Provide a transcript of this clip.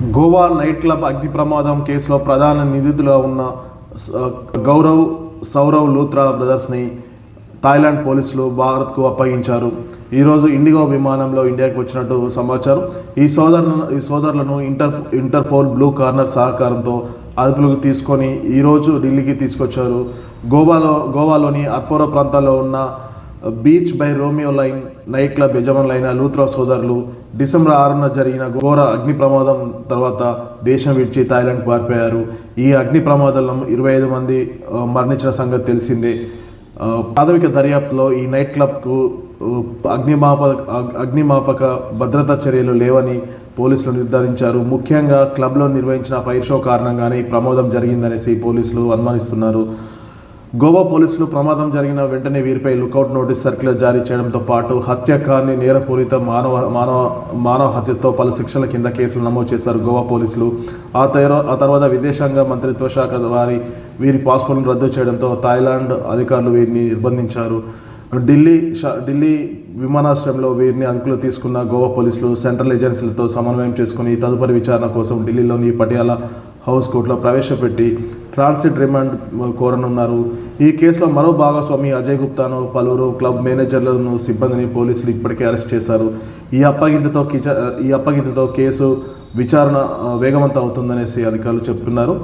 Goa night club అగ్ని ప్రమాదం కేసులో ప్రధాన నిందితులుగా ఉన్న సౌరవ్ లూత్రా బ్రదర్స్ని థాయిలాండ్ పోలీసులు భారత్కు అప్పగించారు. ఈరోజు ఇండిగో విమానంలో ఇండియాకి వచ్చినట్టు సమాచారం. ఈ సోదరులను ఇంటర్పోల్ బ్లూ కార్నర్ సహకారంతో అదుపులోకి తీసుకొని ఈరోజు ఢిల్లీకి తీసుకొచ్చారు. గోవాలోని అర్పోరా ప్రాంతాల్లో ఉన్న beach by Romeo Lane night club యజమానులైన లూత్రా సోదరులు డిసెంబర్ 6న జరిగిన ఘోర అగ్ని ప్రమాదం తర్వాత దేశం విడిచి థాయిలాండ్కు పారిపోయారు. ఈ అగ్ని ప్రమాదంలో 25 మంది మరణించిన సంగతి తెలిసిందే. ప్రాథమిక దర్యాప్తులో ఈ నైట్ క్లబ్కు అగ్నిమాపక భద్రతా చర్యలు లేవని పోలీసులు నిర్ధారించారు. ముఖ్యంగా క్లబ్లో నిర్వహించిన ఫైర్ షో కారణంగానే ఈ ప్రమాదం జరిగిందనేసి పోలీసులు అనుమానిస్తున్నారు. గోవా పోలీసులు ప్రమాదం జరిగిన వెంటనే వీరిపై లుకౌట్ నోటీస్ సర్క్యులర్ జారీ చేయడంతో పాటు హత్యాకాన్ని నేరపూరిత మానవ హత్యతో పలు శిక్షల కింద కేసులు నమోదు చేశారు గోవా పోలీసులు. ఆ తర్వాత విదేశాంగ మంత్రిత్వ శాఖ వీరి పాస్పోర్ట్ను రద్దు చేయడంతో థాయిలాండ్ అధికారులు వీరిని నిర్బంధించారు. ఢిల్లీ విమానాశ్రయంలో వీరిని అదుపులో తీసుకున్న గోవా పోలీసులు సెంట్రల్ ఏజెన్సీలతో సమన్వయం చేసుకుని తదుపరి విచారణ కోసం ఢిల్లీలోని పటియాలా హౌస్ కోర్టులో ప్రవేశపెట్టి ట్రాన్సిట్ రిమాండ్ కోరనున్నారు. ఈ కేసులో మరో భాగస్వామి అజయ్ గుప్తాను పలువురు క్లబ్ మేనేజర్లను సిబ్బందిని పోలీసులు ఇప్పటికే అరెస్ట్ చేశారు. ఈ అప్పగింతతో కేసు విచారణ వేగవంతం అవుతుందనేసి అధికారులు చెప్తున్నారు.